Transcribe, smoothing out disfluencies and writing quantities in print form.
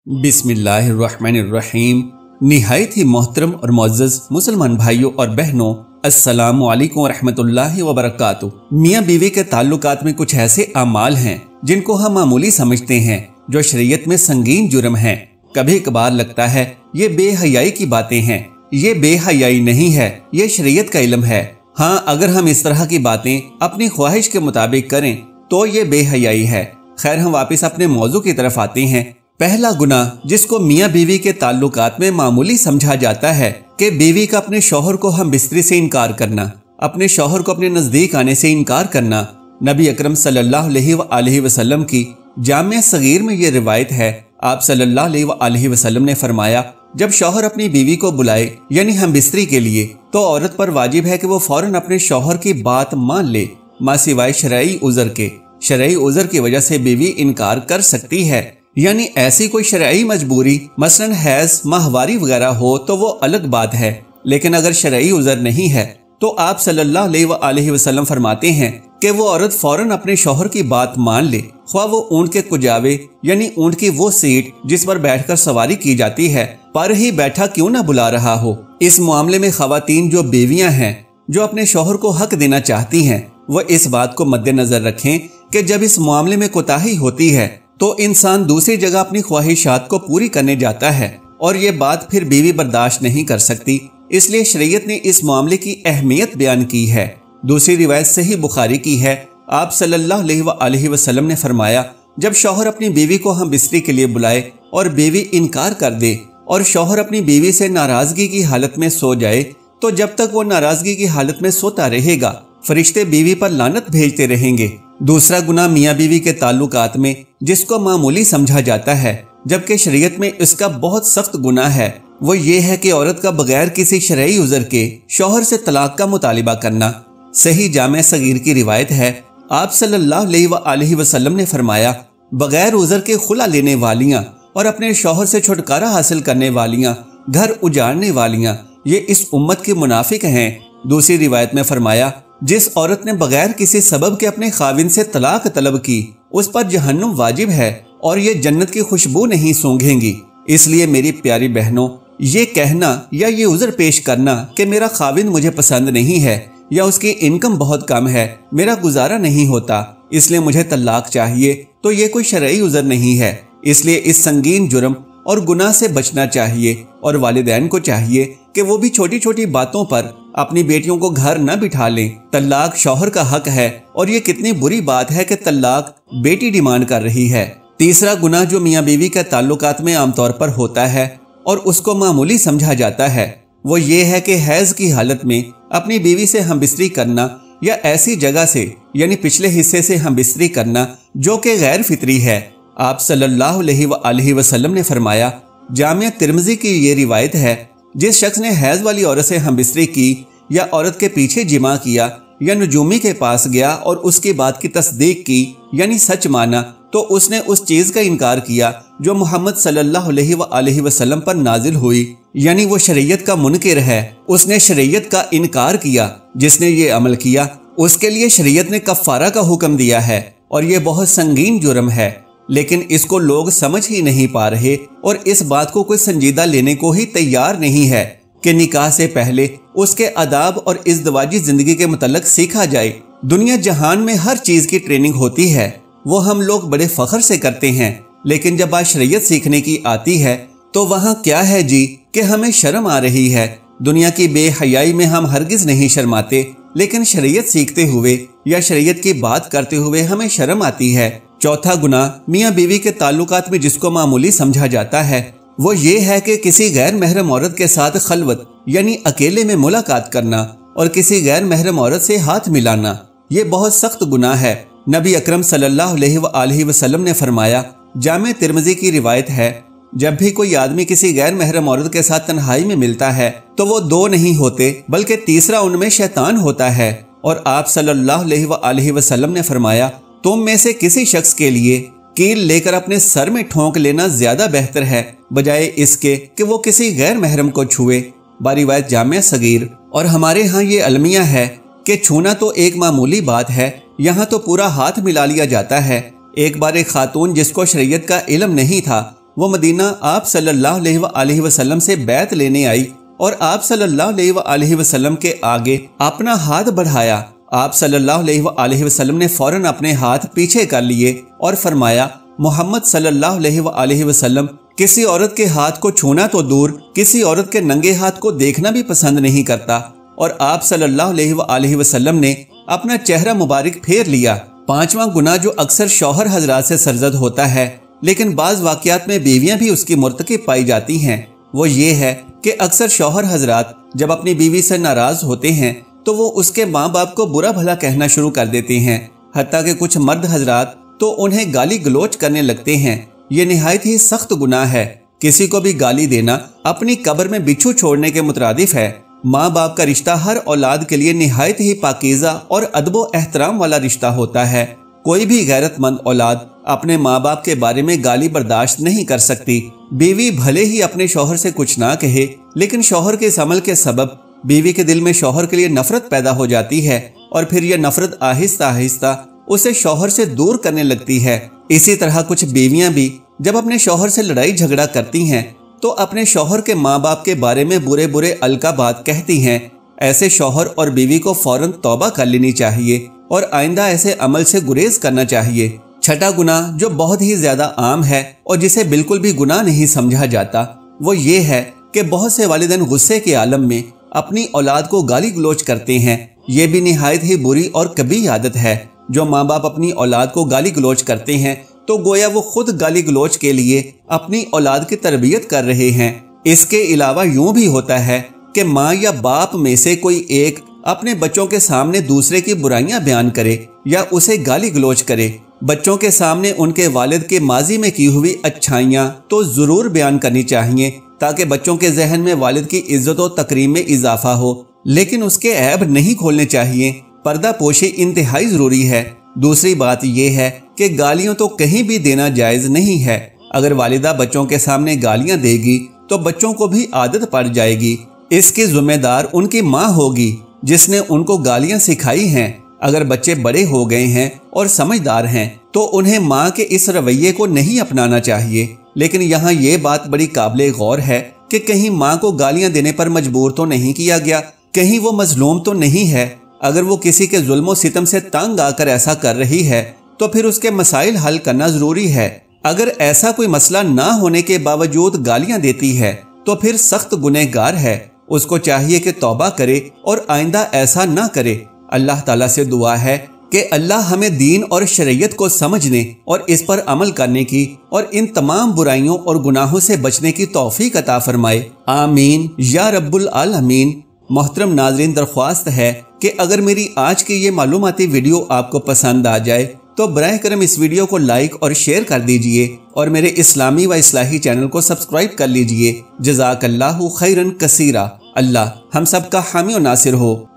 बिस्मिल्लाहिर्रहमानिर्रहीम। निहायत ही मोहतरम और मुअज़्ज़ज़ मुसलमान भाइयों और बहनों, अस्सलामु अलैकुम वरहमतुल्लाहि वबरकातुहू। मियाँ बीवी के ताल्लुकात में कुछ ऐसे अमाल हैं जिनको हम मामूली समझते हैं, जो शरीयत में संगीन जुर्म हैं। कभी कभार लगता है ये बेहयाई की बातें हैं। ये बेहयाई नहीं है, ये शरीयत का इल्म है। हाँ, अगर हम इस तरह की बातें अपनी ख्वाहिश के मुताबिक करें तो ये बेहयाई है। खैर, हम वापस अपने मौजू की तरफ आते हैं। पहला गुनाह जिसको मियाँ बीवी के ताल्लुकात में मामूली समझा जाता है कि बीवी का अपने शौहर को हम बिस्तरी से इनकार करना, अपने शौहर को अपने नजदीक आने से इनकार करना। नबी अकरम सल्लल्लाहु अलैहि वसल्लम की जामिया सगीर में ये रिवायत है। आप सल्लल्लाहु अलैहि वसल्लम ने फरमाया, जब शौहर अपनी बीवी को बुलाए यानी हम बिस्तरी के लिए, तो औरत पर वाजिब है कि वो फौरन अपने शौहर की बात मान ले, मां सिवाय शरई उज़र के। शरई उज़र की वजह से बीवी इनकार कर सकती है, यानी ऐसी कोई शरई मजबूरी मसलन हैज, माहवारी वगैरह हो तो वो अलग बात है। लेकिन अगर शरई उज़र नहीं है तो आप सल्लल्लाहु अलैहि वसल्लम फरमाते हैं कि वो औरत फौरन अपने शौहर की बात मान ले, ख्वाह वो ऊंट के कुजावे यानी ऊंट की वो सीट जिस पर बैठकर सवारी की जाती है पर ही बैठा क्यों ना बुला रहा हो। इस मामले में खवातीन जो बीवियां हैं, जो अपने शौहर को हक देना चाहती हैं, वो इस बात को मद्देनजर रखें कि जब इस मामले में कोताही होती है तो इंसान दूसरी जगह अपनी ख्वाहिशात को पूरी करने जाता है और ये बात फिर बीवी बर्दाश्त नहीं कर सकती। इसलिए शरीयत ने इस मामले की अहमियत बयान की है। दूसरी रिवायत सही बुखारी की है। आप सल्लल्लाहु अलैहि वसल्लम ने फरमाया, जब शौहर अपनी बीवी को हम बिस्तरी के लिए बुलाए और बीवी इनकार कर दे और शौहर अपनी बीवी से नाराजगी की हालत में सो जाए, तो जब तक वो नाराजगी की हालत में सोता रहेगा, फरिश्ते बीवी पर लानत भेजते रहेंगे। दूसरा गुनाह मियाँ बीवी के ताल्लुकात में जिसको मामूली समझा जाता है, जबकि शरीयत में इसका बहुत सख्त गुनाह है, वो ये है कि औरत का बगैर किसी शरई उज़र के शौहर से तलाक का मुतालिबा करना। सही जामे सगीर की रिवायत है। आप सल्लल्लाहु अलैहि वसल्लम ने फरमाया, बगैर उज़र के खुला लेने वालियाँ और अपने शौहर से छुटकारा हासिल करने वालियाँ, घर उजाड़ने वालियाँ, ये इस उम्मत के मुनाफिक हैं। दूसरी रिवायत में फरमाया, जिस औरत ने बगैर किसी सबब के अपने खाविन से तलाक तलब की, उस पर जहन्नुम वाजिब है और ये जन्नत की खुशबू नहीं सूंघेंगी। इसलिए मेरी प्यारी बहनों, ये कहना या ये उज़र पेश करना कि मेरा खाविन मुझे पसंद नहीं है या उसकी इनकम बहुत कम है, मेरा गुजारा नहीं होता, इसलिए मुझे तलाक चाहिए, तो ये कोई शरई उज़र नहीं है। इसलिए इस संगीन जुर्म और गुनाह से बचना चाहिए और वालिदैन को चाहिए कि वो भी छोटी छोटी बातों पर अपनी बेटियों को घर न बिठा लें। तलाक शौहर का हक है और ये कितनी बुरी बात है कि तलाक बेटी डिमांड कर रही है। तीसरा गुनाह जो मियाँ बीवी के ताल्लुकात में आमतौर पर होता है और उसको मामूली समझा जाता है, वो ये है कि हैज की हालत में अपनी बीवी से हमबिस्तरी करना या ऐसी जगह से यानी पिछले हिस्से से हमबिस्तरी करना जो कि गैर फितरी है। आप सल्लल्लाहु अलैहि वसल्लम ने फरमाया, जामिया तिर्मिज़ी की ये रिवायत है, जिस शख्स ने हैज वाली औरत से हमबिस्तरी की या औरत के पीछे जिमा किया या नजूमी के पास गया और उसकी बात की तस्दीक की यानी सच माना, तो उसने उस चीज का इनकार किया जो मोहम्मद सल्लल्लाहु अलैहि वसल्लम पर नाजिल हुई, यानी वो शरीयत का मुनकिर है। उसने शरीयत का इनकार किया। जिसने ये अमल किया उसके लिए शरीयत ने कफ़ारा का हुक्म दिया है और ये बहुत संगीन जुर्म है, लेकिन इसको लोग समझ ही नहीं पा रहे और इस बात को कोई संजीदा लेने को ही तैयार नहीं है कि निकाह से पहले उसके आदाब और इज़्दिवाजी जिंदगी के मुतल्लिक़ सीखा जाए। दुनिया जहान में हर चीज की ट्रेनिंग होती है, वो हम लोग बड़े फख्र से करते हैं, लेकिन जब बात शरीयत सीखने की आती है तो वहाँ क्या है जी कि हमें शर्म आ रही है। दुनिया की बेहयाई में हम हरगिज नहीं शर्माते, लेकिन शरीयत सीखते हुए या शरीयत की बात करते हुए हमें शर्म आती है। चौथा गुनाह मियाँ बीवी के ताल्लुकात में जिसको मामूली समझा जाता है, वो ये है कि किसी गैर महरम औरत के साथ खलवत यानी अकेले में मुलाकात करना और किसी गैर महरम औरत से हाथ मिलाना। ये बहुत सख्त गुनाह है। नबी अकरम सल्लल्लाहु अलैहि वसल्लम ने फरमाया, जामे तिर्मिज़ी की रिवायत है, जब भी कोई आदमी किसी गैर महरम औरत के साथ तन्हाई में मिलता है तो वो दो नहीं होते बल्कि तीसरा उनमें शैतान होता है। और आप सल्लल्लाहु अलैहि वसल्लम ने फरमाया, तुम में से किसी शख्स के लिए कील लेकर अपने सर में ठोंक लेना ज्यादा बेहतर है बजाय इसके कि वो किसी गैर महरम को छुए। बारिवायत जामिया सगीर। और हमारे यहाँ ये अलमिया है कि छूना तो एक मामूली बात है, यहाँ तो पूरा हाथ मिला लिया जाता है। एक बार एक खातून जिसको शरीयत का इल्म नहीं था, وہ مدینہ آپ صلی اللہ علیہ وآلہ وسلم سے بیعت لینے آئی اور آپ صلی اللہ علیہ وآلہ وسلم کے آگے اپنا ہاتھ بڑھایا۔ آپ صلی اللہ علیہ وآلہ وسلم نے فوراً اپنے ہاتھ پیچھے کر لیے اور فرمایا، محمد صلی اللہ علیہ وآلہ وسلم کسی عورت کے ہاتھ کو چھونا تو دور، کسی عورت کے ننگے ہاتھ کو دیکھنا بھی پسند نہیں کرتا۔ اور آپ صلی اللہ علیہ وآلہ وسلم نے اپنا چہرہ مبارک پھیر لیا۔ پانچواں گناہ جو اکثر شوہر حضرات سے سرزد ہوتا ہے لیکن بعض واقعات میں بیویاں بھی اس کی مرتکب پائی جاتی ہیں، وہ یہ ہے کہ اکثر شوہر حضرات جب اپنی بیوی سے ناراض ہوتے ہیں تو وہ اس کے ماں باپ کو برا بھلا کہنا شروع کر دیتے ہیں، حتیٰ کہ کچھ مرد حضرات تو انہیں گالی گلوچ کرنے لگتے ہیں۔ یہ نہایت ہی سخت گناہ ہے۔ کسی کو بھی گالی دینا اپنی قبر میں بچھو چھوڑنے کے مترادف ہے۔ ماں باپ کا رشتہ ہر اولاد کے لیے نہایت ہی پاکیزہ اور ادب و احترام والا رشتہ ہوتا ہے۔ کوئی بھی غیرت مند اولاد اپنے ماں باپ کے بارے میں گالی برداشت نہیں کر سکتی۔ بیوی بھلے ہی اپنے شوہر سے کچھ نہ کہے لیکن شوہر کے اس عمل کے سبب بیوی کے دل میں شوہر کے لیے نفرت پیدا ہو جاتی ہے اور پھر یہ نفرت آہستہ آہستہ اسے شوہر سے دور کرنے لگتی ہے۔ اسی طرح کچھ بیویاں بھی جب اپنے شوہر سے لڑائی جھگڑا کرتی ہیں تو اپنے شوہر کے ماں باپ کے بارے میں برے برے القابات کہتی ہیں۔ ایسے شوہر اور بیوی کو فوراً توبہ کر لینی چاہیے اور آئندہ ایسے عمل سے گریز کرنا چاہیے۔ چھٹا گناہ جو بہت ہی زیادہ عام ہے اور جسے بالکل بھی گناہ نہیں سمجھا جاتا وہ یہ ہے کہ بہت سے والدین غصے کے عالم میں اپنی اولاد کو گالی گلوچ کرتے ہیں۔ یہ بھی نہایت ہی بری اور کبھی عادت ہے۔ جو ماں باپ اپنی اولاد کو گالی گلوچ کرتے ہیں تو گویا وہ خود گالی گلوچ کے لیے اپنی اولاد کی تربیت کر رہے ہیں۔ اس کے علاوہ یوں بھی ہوتا ہے کہ ماں یا باپ میں سے کوئی ایک اپنے بچوں کے سامنے دوسرے کی برائیاں بیان کرے یا اسے گالی گلوچ کرے۔ بچوں کے سامنے ان کے والد کے ماضی میں کی ہوئی اچھائیاں تو ضرور بیان کرنی چاہیے تاکہ بچوں کے ذہن میں والد کی عزت و تکریم میں اضافہ ہو، لیکن اس کے عیب نہیں کھولنے چاہیے۔ پردہ پوشی انتہائی ضروری ہے۔ دوسری بات یہ ہے کہ گالیاں تو کہیں بھی دینا جائز نہیں ہے۔ اگر والدہ بچوں کے سامنے گالیاں دے گی تو بچوں کو بھی عادت پڑ جائے گی۔ اس کی ذمہ دار ان کی ماں ہوگی جس نے ان کو گالیاں سکھائی ہیں۔ اگر بچے بڑے ہو گئے ہیں اور سمجھدار ہیں تو انہیں ماں کے اس رویے کو نہیں اپنانا چاہیے، لیکن یہاں یہ بات بڑی قابل غور ہے کہ کہیں ماں کو گالیاں دینے پر مجبور تو نہیں کیا گیا، کہیں وہ مظلوم تو نہیں ہے۔ اگر وہ کسی کے ظلم و ستم سے تنگ آ کر ایسا کر رہی ہے تو پھر اس کے مسائل حل کرنا ضروری ہے۔ اگر ایسا کوئی مسئلہ نہ ہونے کے باوجود گالیاں دیتی ہے تو پھر سخت گنہگار ہے۔ اس کو چاہیے کہ توبہ کرے اور آئندہ ایسا نہ کرے۔ اللہ تعالیٰ سے دعا ہے کہ اللہ ہمیں دین اور شریعت کو سمجھنے اور اس پر عمل کرنے کی اور ان تمام برائیوں اور گناہوں سے بچنے کی توفیق عطا فرمائے، آمین یا رب العالمین۔ محترم ناظرین، درخواست ہے کہ اگر میری آج کی یہ معلوماتی ویڈیو آپ کو پسند آ جائے تو براہ کرم اس ویڈیو کو لائک اور شیئر کر دیجئے اور میرے اسلامی و اصلاحی چینل کو سبسکرائب کر لیجئے۔ جزاک اللہ خیرن کثیرا۔ اللہ ہم سب کا حامی و ناصر ہو۔